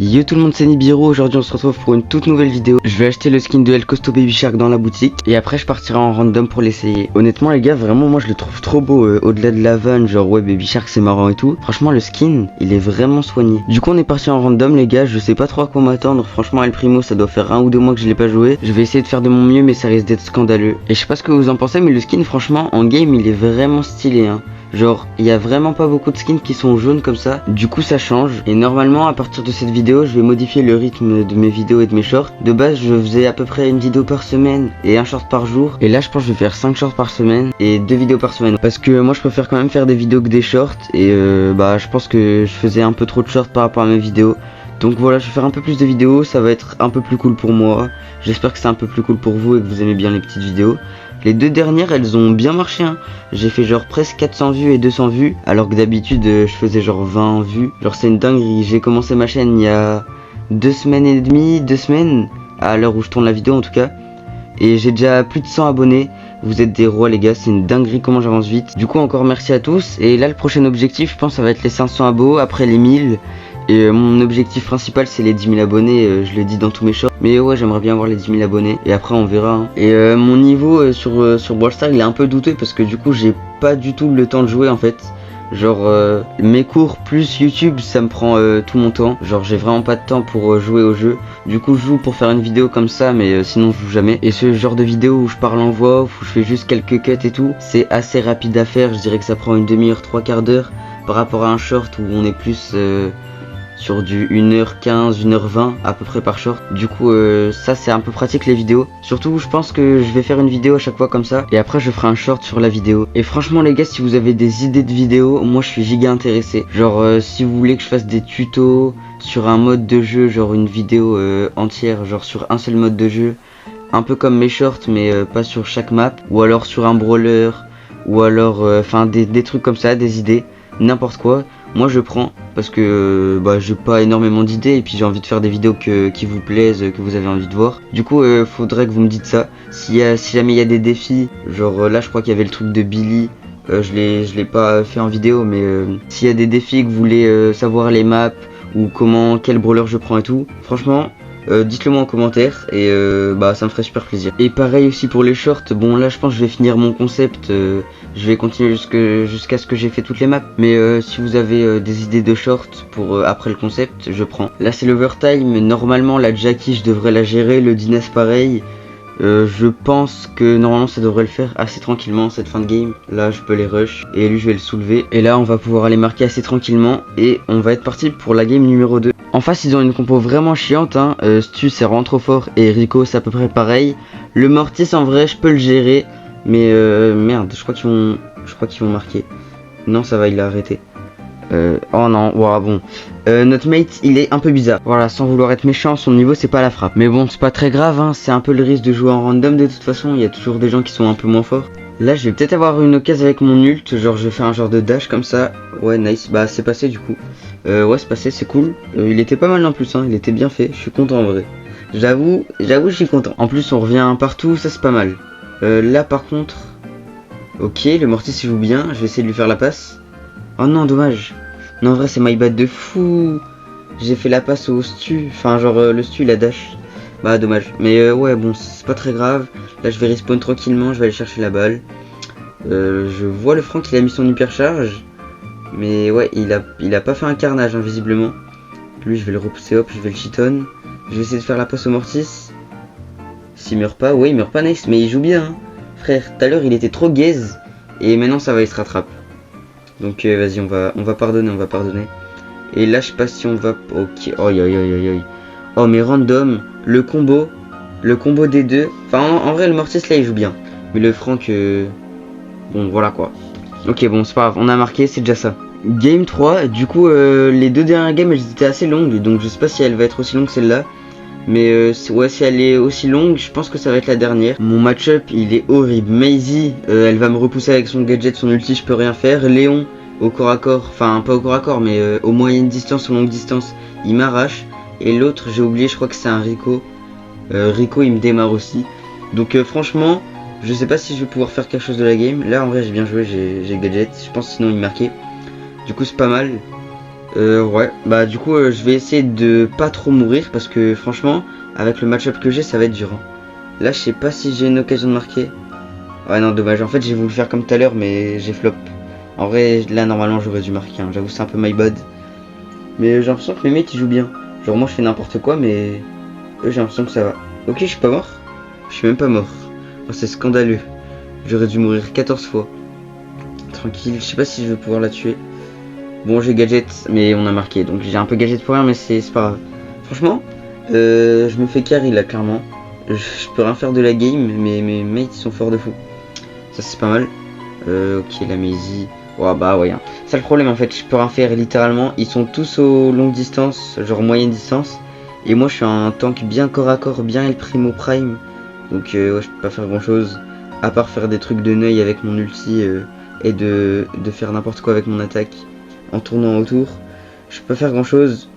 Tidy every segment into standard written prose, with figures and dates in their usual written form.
Yo tout le monde, c'est Nibiru. Aujourd'hui on se retrouve pour une toute nouvelle vidéo. Je vais acheter le skin de El Costo Baby Shark dans la boutique et après je partirai en random pour l'essayer. Honnêtement les gars, vraiment moi je le trouve trop beau, au-delà de la vanne, genre ouais Baby Shark c'est marrant et tout. Franchement le skin il est vraiment soigné. Du coup on est parti en random les gars, je sais pas trop à quoi m'attendre. Franchement El Primo ça doit faire 1 ou 2 mois que je l'ai pas joué. Je vais essayer de faire de mon mieux mais ça risque d'être scandaleux. Et je sais pas ce que vous en pensez mais le skin franchement en game il est vraiment stylé hein. Genre, il y a vraiment pas beaucoup de skins qui sont jaunes comme ça, du coup ça change. Et normalement à partir de cette vidéo je vais modifier le rythme de mes vidéos et de mes shorts. De base je faisais à peu près une vidéo par semaine et un short par jour. Et là je pense que je vais faire 5 shorts par semaine et 2 vidéos par semaine. Parce que moi je préfère quand même faire des vidéos que des shorts. Et bah je pense que je faisais un peu trop de shorts par rapport à mes vidéos. Donc voilà, je vais faire un peu plus de vidéos, ça va être un peu plus cool pour moi. J'espère que c'est un peu plus cool pour vous et que vous aimez bien les petites vidéos. Les deux dernières, elles ont bien marché hein. J'ai fait genre presque 400 vues et 200 vues, alors que d'habitude je faisais genre 20 vues. Genre c'est une dinguerie, j'ai commencé ma chaîne il y a 2 semaines et demie, 2 semaines, à l'heure où je tourne la vidéo en tout cas. Et j'ai déjà plus de 100 abonnés. Vous êtes des rois les gars, c'est une dinguerie comment j'avance vite. Du coup encore merci à tous. Et là le prochain objectif je pense ça va être les 500 abos, après les 1000. Et mon objectif principal c'est les 10 000 abonnés, je le dis dans tous mes shorts. Mais ouais j'aimerais bien avoir les 10 000 abonnés et après on verra hein. Et mon niveau sur Brawl Stars il est un peu douteux parce que du coup j'ai pas du tout le temps de jouer en fait. Genre mes cours plus YouTube ça me prend tout mon temps. Genre j'ai vraiment pas de temps pour jouer au jeu. Du coup je joue pour faire une vidéo comme ça mais sinon je joue jamais. Et ce genre de vidéo où je parle en voix off, où je fais juste quelques cuts et tout, c'est assez rapide à faire. Je dirais que ça prend une demi-heure, 3/4 d'heure par rapport à un short où on est plus sur du 1h15, 1h20 à peu près par short. Du coup ça c'est un peu pratique les vidéos. Surtout je pense que je vais faire une vidéo à chaque fois comme ça. Et après je ferai un short sur la vidéo. Et franchement les gars si vous avez des idées de vidéos, moi je suis giga intéressé. Genre si vous voulez que je fasse des tutos sur un mode de jeu, genre une vidéo entière, genre sur un seul mode de jeu. Un peu comme mes shorts mais pas sur chaque map. Ou alors sur un brawler. Ou alors enfin des trucs comme ça, des idées. N'importe quoi. Moi je prends parce que bah j'ai pas énormément d'idées et puis j'ai envie de faire des vidéos qui vous plaisent, que vous avez envie de voir. Du coup faudrait que vous me dites ça. Si jamais il y a des défis, genre là je crois qu'il y avait le truc de Billy. Je l'ai pas fait en vidéo mais s'il y a des défis que vous voulez savoir les maps ou quel brawler je prends et tout, franchement dites-le moi en commentaire et bah ça me ferait super plaisir. Et pareil aussi pour les shorts, bon là je pense que je vais finir mon concept, je vais continuer jusqu'à ce que j'ai fait toutes les maps. Mais si vous avez des idées de shorts pour après le concept, je prends. Là c'est l'overtime, normalement la Jackie je devrais la gérer, le Dines pareil. Je pense que normalement ça devrait le faire assez tranquillement cette fin de game. Là je peux les rush et lui je vais le soulever. Et là on va pouvoir aller marquer assez tranquillement et on va être parti pour la game numéro 2. En face ils ont une compo vraiment chiante hein. Stu c'est vraiment trop fort et Rico c'est à peu près pareil. Le Mortis en vrai je peux le gérer. Mais merde je crois qu'ils vont marquer. Non ça va il a arrêté. Oh non, wow, bon. Notre mate, il est un peu bizarre. Voilà, sans vouloir être méchant, son niveau c'est pas la frappe. Mais bon, c'est pas très grave, hein. C'est un peu le risque de jouer en random de toute façon. Il y a toujours des gens qui sont un peu moins forts. Là, je vais peut-être avoir une occasion avec mon ult. Genre, je fais un genre de dash comme ça. Ouais, nice. Bah, c'est passé du coup. Ouais, c'est passé, c'est cool. Il était pas mal en plus, hein. Il était bien fait. Je suis content en vrai. J'avoue, je suis content. En plus, on revient partout, ça c'est pas mal. Là, par contre. Ok, le Mortis il joue bien. Je vais essayer de lui faire la passe. Oh non, dommage. Non, en vrai, c'est my bad de fou. J'ai fait la passe au Stu. Enfin, genre, le Stu, il a dash. Bah, dommage. Mais ouais, bon, c'est pas très grave. Là, je vais respawn tranquillement. Je vais aller chercher la balle. Je vois le Franck, il a mis son hypercharge. Mais ouais, il a pas fait un carnage, hein, visiblement. Lui, je vais le repousser, hop, je vais le cheaton. Je vais essayer de faire la passe au Mortis. S'il meurt pas, ouais, il meurt pas, nice. Mais il joue bien, hein. Frère, tout à l'heure, il était trop gaze. Et maintenant, ça va, il se rattrape. Donc vas-y on va pardonner, Et là je sais pas si on va. Ok. Oh yo yo yo yo. Oh mais random. Le combo des deux. Enfin en vrai le Mortis là il joue bien. Mais le Franck bon voilà quoi. Ok bon c'est pas grave, on a marqué, c'est déjà ça. Game 3, du coup les deux dernières games elles étaient assez longues. Donc je sais pas si elle va être aussi longue celle-là. Mais ouais si elle est aussi longue, je pense que ça va être la dernière. Mon match-up il est horrible. Maisie, elle va me repousser avec son gadget, son ulti, je peux rien faire. Léon, au corps à corps, enfin pas au corps à corps mais aux moyennes distances, aux longues distances, il m'arrache. Et l'autre j'ai oublié, je crois que c'est un Rico. Rico il me démarre aussi. Donc franchement, je sais pas si je vais pouvoir faire quelque chose de la game. Là en vrai j'ai bien joué, j'ai gadget, je pense sinon il marquait. Du coup c'est pas mal. Ouais, bah du coup je vais essayer de pas trop mourir parce que franchement avec le match-up que j'ai ça va être dur, hein. Là je sais pas si j'ai une occasion de marquer. Ouais non dommage, en fait j'ai voulu faire comme tout à l'heure mais j'ai flop. En vrai là normalement j'aurais dû marquer, hein. J'avoue c'est un peu my bad. Mais j'ai l'impression que mes mates ils jouent bien. Genre moi je fais n'importe quoi mais eux j'ai l'impression que ça va. Ok je suis pas mort. Je suis même pas mort. Oh, c'est scandaleux. J'aurais dû mourir 14 fois. Tranquille, je sais pas si je vais pouvoir la tuer. Bon j'ai gadget mais on a marqué donc j'ai un peu gadget pour rien mais c'est pas grave. Franchement je me fais carry là clairement. Je peux rien faire de la game mais mes mates ils sont forts de fou. Ça c'est pas mal. Ok la Maisy. Oh bah ouais hein. Ça le problème en fait, je peux rien faire littéralement. Ils sont tous aux longues distances, genre moyenne distance. Et moi je suis un tank bien corps à corps, bien El Primo Prime. Donc ouais je peux pas faire grand chose. À part faire des trucs de neuil avec mon ulti et de faire n'importe quoi avec mon attaque. En tournant autour. Je peux pas faire grand chose.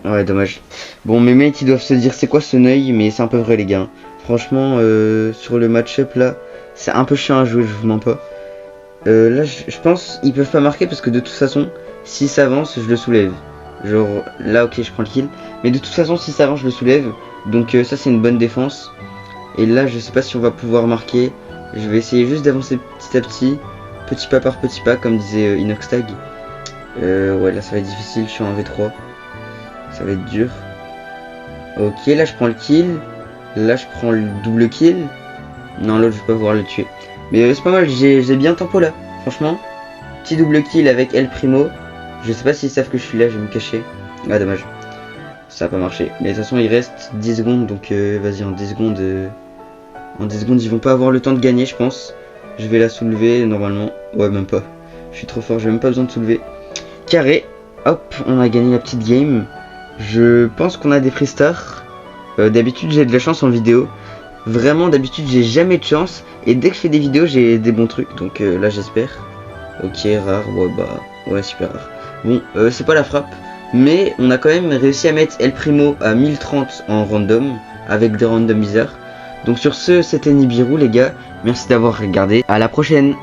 Ouais dommage. Bon mes mates ils doivent se dire c'est quoi ce neuil, mais c'est un peu vrai les gars. Franchement sur le match-up là, c'est un peu chiant à jouer, je vous mens pas. Là je pense ils peuvent pas marquer parce que de toute façon si ça avance je le soulève. Genre là ok je prends le kill. Mais de toute façon si ça avance je le soulève. Donc ça c'est une bonne défense. Et là je sais pas si on va pouvoir marquer. Je vais essayer juste d'avancer petit à petit. Petit pas par petit pas comme disait Inoxtag. Ouais là ça va être difficile, je suis en V3. Ça va être dur. Ok là je prends le kill. Là je prends le double kill. Non l'autre je vais pas pouvoir le tuer. Mais c'est pas mal, j'ai bien tempo là. Franchement. Petit double kill avec El Primo. Je sais pas s'ils savent que je suis là, je vais me cacher. Ah dommage. Ça a pas marché. Mais de toute façon il reste 10 secondes. Donc vas-y en 10 secondes. En 10 secondes ils vont pas avoir le temps de gagner je pense. Je vais la soulever normalement. Ouais même pas. Je suis trop fort, j'ai même pas besoin de soulever. Carré. Hop, on a gagné la petite game. Je pense qu'on a des free stars. D'habitude j'ai de la chance en vidéo. Vraiment d'habitude j'ai jamais de chance. Et dès que je fais des vidéos j'ai des bons trucs. Donc là j'espère. Ok rare, ouais bah ouais super rare. Bon c'est pas la frappe. Mais on a quand même réussi à mettre El Primo à 1030 en random. Avec des randoms bizarres. Donc sur ce c'était Nibiru les gars. Merci d'avoir regardé. À la prochaine.